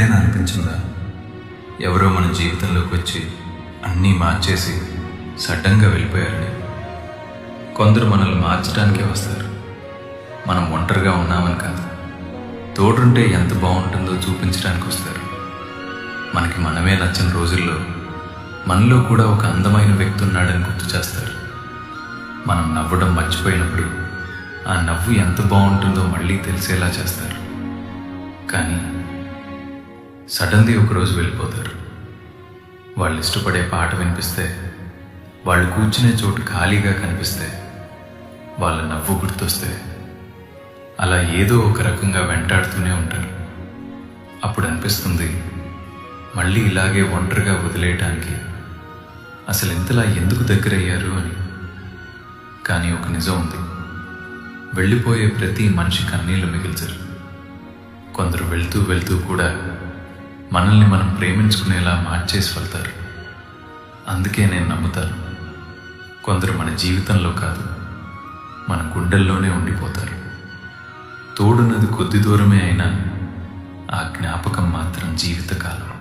ఎప్పుడైనా అనిపించిందా ఎవరో మన జీవితంలోకి వచ్చి అన్నీ మార్చేసి సడన్గా వెళ్ళిపోయారని? కొందరు మనల్ని మార్చడానికే వస్తారు. మనం ఒంటరిగా ఉన్నామని కాదు, తోడుంటే ఎంత బాగుంటుందో చూపించడానికి వస్తారు. మనకి మనమే నచ్చని రోజుల్లో మనలో కూడా ఒక అందమైన వ్యక్తి ఉన్నాడని గుర్తు చేస్తారు. మనం నవ్వడం మర్చిపోయినప్పుడు ఆ నవ్వు ఎంత బాగుంటుందో మళ్ళీ తెలిసేలా చేస్తారు. కానీ సడన్లీ ఒకరోజు వెళ్ళిపోతారు. వాళ్ళు ఇష్టపడే పాట వినిపిస్తే, వాళ్ళు కూర్చునే చోటు ఖాళీగా కనిపిస్తే, వాళ్ళ నవ్వు గుర్తొస్తే, అలా ఏదో ఒక రకంగా వెంటాడుతూనే ఉంటారు. అప్పుడు అనిపిస్తుంది, మళ్ళీ ఇలాగే ఒంటరిగా వదిలేయటానికి అసలు ఇంతలా ఎందుకు దగ్గరయ్యారు అని. కానీ ఒక నిజం ఉంది, వెళ్ళిపోయే ప్రతి మనిషి కన్నీళ్లు మిగిల్చరు. కొందరు వెళ్తూ వెళ్తూ కూడా మనల్ని మనం ప్రేమించుకునేలా మార్చేసి వెళ్తారు. అందుకే నేను నమ్ముతాను, కొందరు మన జీవితంలో కాదు, మన గుండెల్లోనే ఉండిపోతారు. తోడున్నది కొద్ది దూరమే అయినా ఆ జ్ఞాపకం మాత్రం జీవితకాలం.